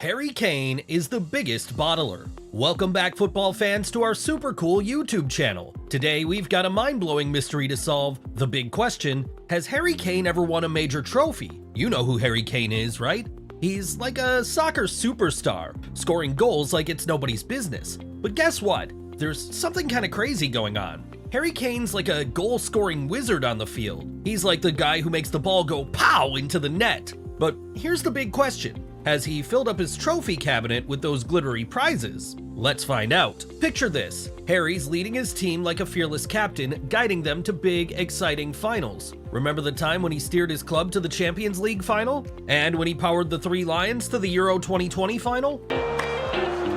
Harry Kane is the biggest bottler. Welcome back, football fans, to our super cool YouTube channel. Today we've got a mind-blowing mystery to solve. The big question: has Harry Kane ever won a major trophy? You know who Harry Kane is, right? He's like a soccer superstar, scoring goals like it's nobody's business. But guess what? There's something kind of crazy going on. Harry Kane's like a goal-scoring wizard on the field. He's like the guy who makes the ball go pow into the net. But here's the big question: has he filled up his trophy cabinet with those glittery prizes? Let's find out. Picture this: Harry's leading his team like a fearless captain, guiding them to big, exciting finals. Remember the time when he steered his club to the Champions League final? And when he powered the Three Lions to the Euro 2020 final?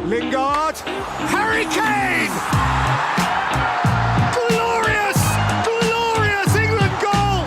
Lingard, Harry Kane! Glorious! Glorious England goal!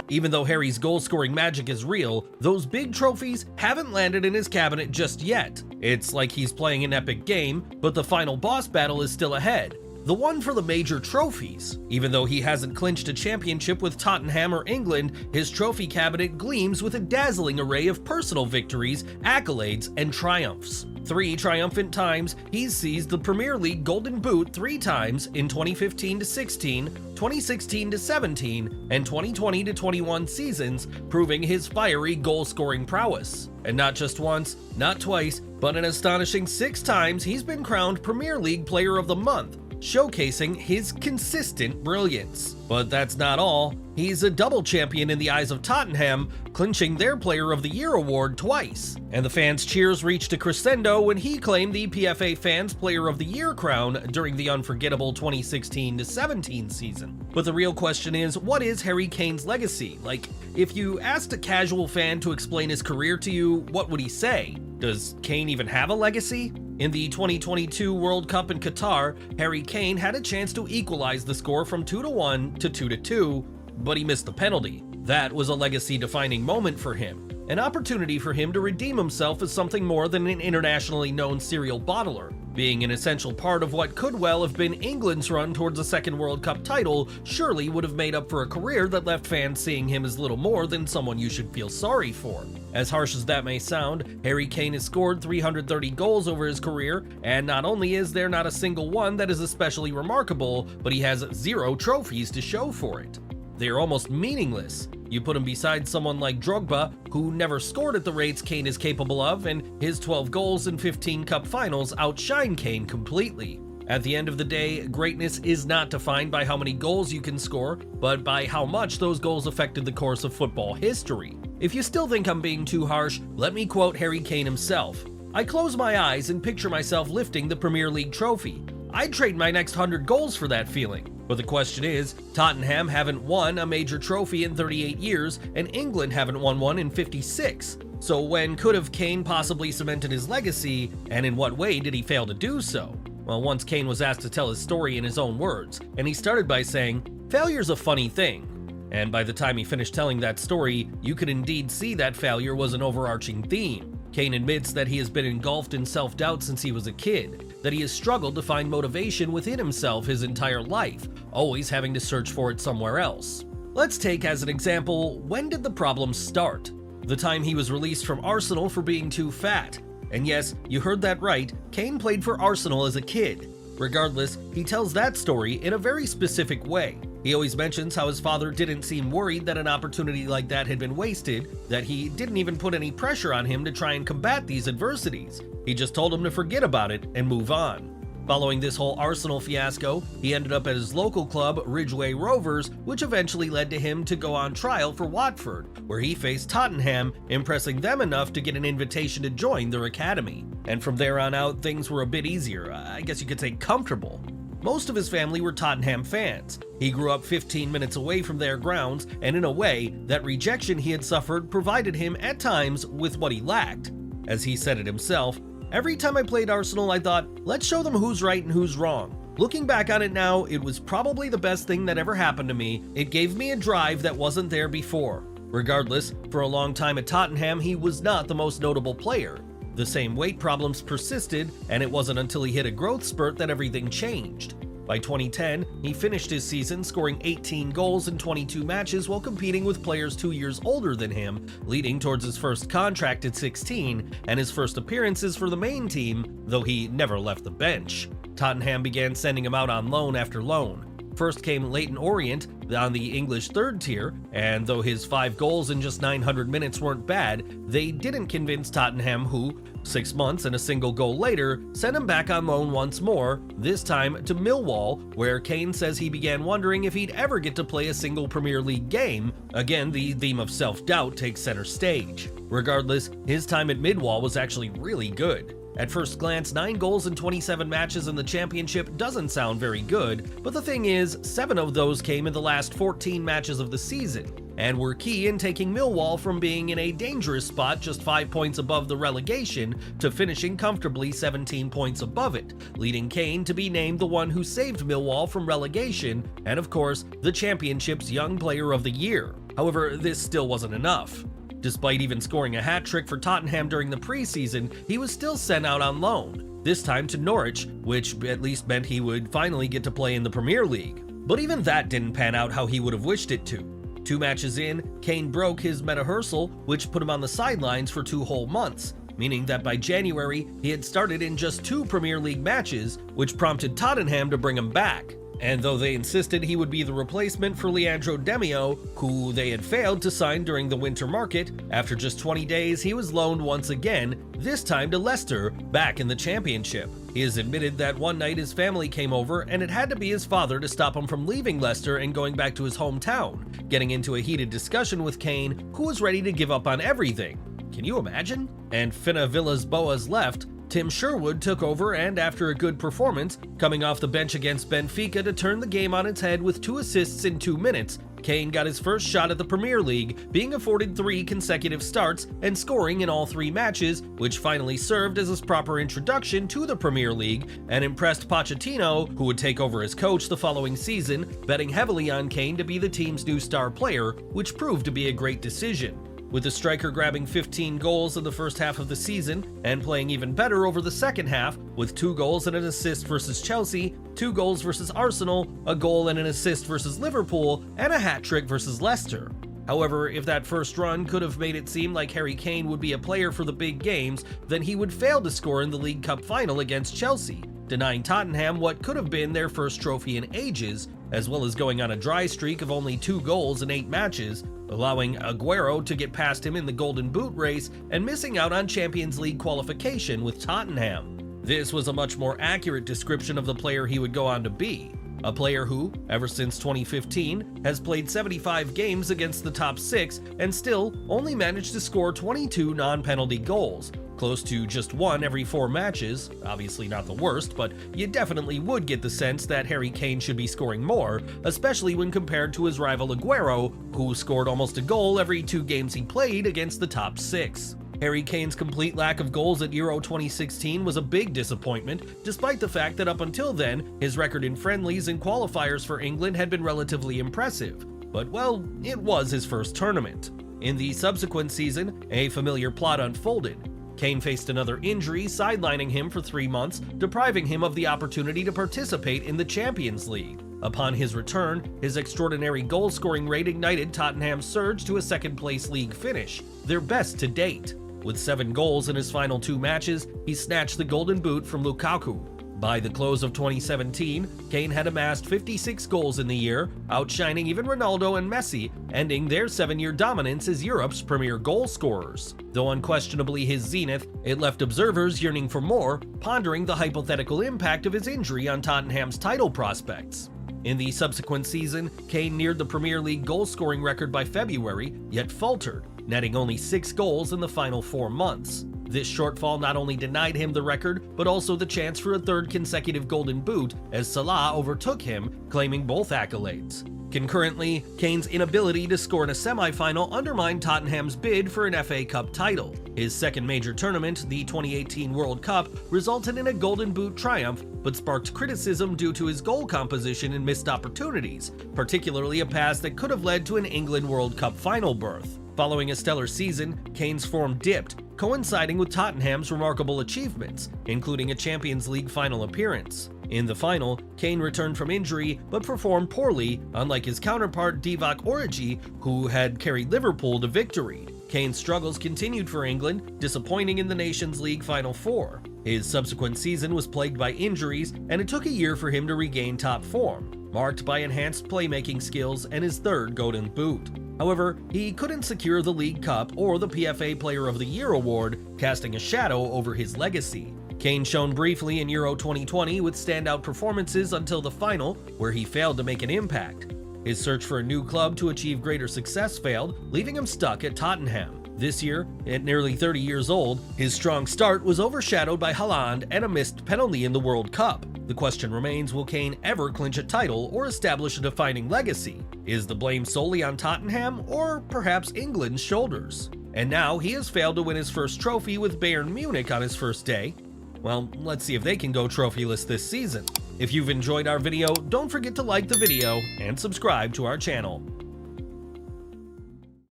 Even though Harry's goal-scoring magic is real, those big trophies haven't landed in his cabinet just yet. It's like he's playing an epic game, but the final boss battle is still ahead. The one for the major trophies. Even though he hasn't clinched a championship with Tottenham or England, his trophy cabinet gleams with a dazzling array of personal victories, accolades, and triumphs. 3 triumphant times, he's seized the Premier League Golden Boot 3 times in 2015-16, 2016-17, and 2020-21 seasons, proving his fiery goal-scoring prowess. And not just once, not twice, but an astonishing 6 times he's been crowned Premier League Player of the Month, showcasing his consistent brilliance. But that's not all. He's a double champion in the eyes of Tottenham, clinching their Player of the Year award twice. And the fans' cheers reached a crescendo when he claimed the PFA Fans Player of the Year crown during the unforgettable 2016-17 season. But the real question is, what is Harry Kane's legacy? Like, if you asked a casual fan to explain his career to you, what would he say? Does Kane even have a legacy? In the 2022 World Cup in Qatar, Harry Kane had a chance to equalize the score from 2-1 to 2-2, but he missed the penalty. That was a legacy-defining moment for him, an opportunity for him to redeem himself as something more than an internationally known serial bottler. Being an essential part of what could well have been England's run towards a second World Cup title surely would have made up for a career that left fans seeing him as little more than someone you should feel sorry for. As harsh as that may sound, Harry Kane has scored 330 goals over his career, and not only is there not a single one that is especially remarkable, but he has 0 trophies to show for it. They're almost meaningless. You put him beside someone like Drogba, who never scored at the rates Kane is capable of, and his 12 goals in 15 cup finals outshine Kane completely. At the end of the day, greatness is not defined by how many goals you can score, but by how much those goals affected the course of football history. If you still think I'm being too harsh, let me quote Harry Kane himself. "I close my eyes and picture myself lifting the Premier League trophy. I'd trade my next 100 goals for that feeling. But the question is, Tottenham haven't won a major trophy in 38 years, and England haven't won one in 56. So when could have Kane possibly cemented his legacy, and in what way did he fail to do so?" Well, once Kane was asked to tell his story in his own words, and he started by saying, "Failure's a funny thing." And by the time he finished telling that story, you could indeed see that failure was an overarching theme. Kane admits that he has been engulfed in self-doubt since he was a kid, that he has struggled to find motivation within himself his entire life, always having to search for it somewhere else. Let's take as an example, when did the problem start? The time he was released from Arsenal for being too fat. And yes, you heard that right, Kane played for Arsenal as a kid. Regardless, he tells that story in a very specific way. He always mentions how his father didn't seem worried that an opportunity like that had been wasted, that he didn't even put any pressure on him to try and combat these adversities. He just told him to forget about it and move on. Following this whole Arsenal fiasco, he ended up at his local club, Ridgeway Rovers, which eventually led to him to go on trial for Watford, where he faced Tottenham, impressing them enough to get an invitation to join their academy. And from there on out, things were a bit easier, I guess you could say comfortable. Most of his family were Tottenham fans. He grew up 15 minutes away from their grounds, and in a way, that rejection he had suffered provided him at times with what he lacked. As he said it himself, "Every time I played Arsenal, I thought, let's show them who's right and who's wrong. Looking back on it now, it was probably the best thing that ever happened to me. It gave me a drive that wasn't there before." Regardless, for a long time at Tottenham, he was not the most notable player. The same weight problems persisted, and it wasn't until he hit a growth spurt that everything changed. By 2010, he finished his season scoring 18 goals in 22 matches while competing with players 2 years older than him, leading towards his first contract at 16 and his first appearances for the main team, though he never left the bench. Tottenham began sending him out on loan after loan. First came Leyton Orient on the English third tier, and though his 5 goals in just 900 minutes weren't bad, they didn't convince Tottenham, who, 6 months and a single goal later, sent him back on loan once more, this time to Millwall, where Kane says he began wondering if he'd ever get to play a single Premier League game. Again, the theme of self-doubt takes center stage. Regardless, his time at Millwall was actually really good. At first glance, 9 goals in 27 matches in the Championship doesn't sound very good, but the thing is, 7 of those came in the last 14 matches of the season, and were key in taking Millwall from being in a dangerous spot just 5 points above the relegation to finishing comfortably 17 points above it, leading Kane to be named the one who saved Millwall from relegation, and of course, the Championship's Young Player of the Year. However, this still wasn't enough. Despite even scoring a hat-trick for Tottenham during the preseason, he was still sent out on loan, this time to Norwich, which at least meant he would finally get to play in the Premier League. But even that didn't pan out how he would have wished it to. 2 matches in, Kane broke his metatarsus, which put him on the sidelines for 2 whole months, meaning that by January, he had started in just 2 Premier League matches, which prompted Tottenham to bring him back. And though they insisted he would be the replacement for Leandro Demio, who they had failed to sign during the winter market, after just 20 days he was loaned once again, this time to Leicester, back in the Championship. He has admitted that one night his family came over and it had to be his father to stop him from leaving Leicester and going back to his hometown, getting into a heated discussion with Kane, who was ready to give up on everything. Can you imagine? And Fina Villas-Boas left. Tim Sherwood took over, and after a good performance, coming off the bench against Benfica to turn the game on its head with 2 assists in 2 minutes, Kane got his first shot at the Premier League, being afforded 3 consecutive starts and scoring in all 3 matches, which finally served as his proper introduction to the Premier League and impressed Pochettino, who would take over as coach the following season, betting heavily on Kane to be the team's new star player, which proved to be a great decision. With the striker grabbing 15 goals in the first half of the season and playing even better over the second half, with 2 goals and an assist versus Chelsea, 2 goals versus Arsenal, a goal and an assist versus Liverpool, and a hat-trick versus Leicester. However, if that first run could have made it seem like Harry Kane would be a player for the big games, then he would fail to score in the League Cup final against Chelsea, denying Tottenham what could have been their first trophy in ages, as well as going on a dry streak of only 2 goals in 8 matches, allowing Aguero to get past him in the Golden Boot race and missing out on Champions League qualification with Tottenham. This was a much more accurate description of the player he would go on to be. A player who, ever since 2015, has played 75 games against the top 6 and still only managed to score 22 non-penalty goals, close to just 1 every 4 matches. Obviously not the worst, but you definitely would get the sense that Harry Kane should be scoring more, especially when compared to his rival Aguero, who scored almost a goal every 2 games he played against the top 6. Harry Kane's complete lack of goals at Euro 2016 was a big disappointment, despite the fact that up until then, his record in friendlies and qualifiers for England had been relatively impressive. But well, it was his first tournament. In the subsequent season, a familiar plot unfolded. Kane faced another injury, sidelining him for 3 months, depriving him of the opportunity to participate in the Champions League. Upon his return, his extraordinary goal-scoring rate ignited Tottenham's surge to a second-place league finish, their best to date. With 7 goals in his final 2 matches, he snatched the Golden Boot from Lukaku. By the close of 2017, Kane had amassed 56 goals in the year, outshining even Ronaldo and Messi, ending their 7-year dominance as Europe's premier goal scorers. Though unquestionably his zenith, it left observers yearning for more, pondering the hypothetical impact of his injury on Tottenham's title prospects. In the subsequent season, Kane neared the Premier League goal-scoring record by February, yet faltered, netting only 6 goals in the final 4 months. This shortfall not only denied him the record, but also the chance for a 3rd consecutive Golden Boot, as Salah overtook him, claiming both accolades. Concurrently, Kane's inability to score in a semi-final undermined Tottenham's bid for an FA Cup title. His second major tournament, the 2018 World Cup, resulted in a Golden Boot triumph, but sparked criticism due to his goal composition and missed opportunities, particularly a pass that could have led to an England World Cup final berth. Following a stellar season, Kane's form dipped, coinciding with Tottenham's remarkable achievements, including a Champions League final appearance. In the final, Kane returned from injury but performed poorly, unlike his counterpart Divock Origi, who had carried Liverpool to victory. Kane's struggles continued for England, disappointing in the Nations League Final Four. His subsequent season was plagued by injuries, and it took a year for him to regain top form, marked by enhanced playmaking skills and his third Golden Boot. However, he couldn't secure the League Cup or the PFA Player of the Year award, casting a shadow over his legacy. Kane shone briefly in Euro 2020 with standout performances until the final, where he failed to make an impact. His search for a new club to achieve greater success failed, leaving him stuck at Tottenham. This year, at nearly 30 years old, his strong start was overshadowed by Haaland and a missed penalty in the World Cup. The question remains, will Kane ever clinch a title or establish a defining legacy? Is the blame solely on Tottenham or perhaps England's shoulders? And now he has failed to win his first trophy with Bayern Munich on his first day. Well, let's see if they can go trophyless this season. If you've enjoyed our video, don't forget to like the video and subscribe to our channel.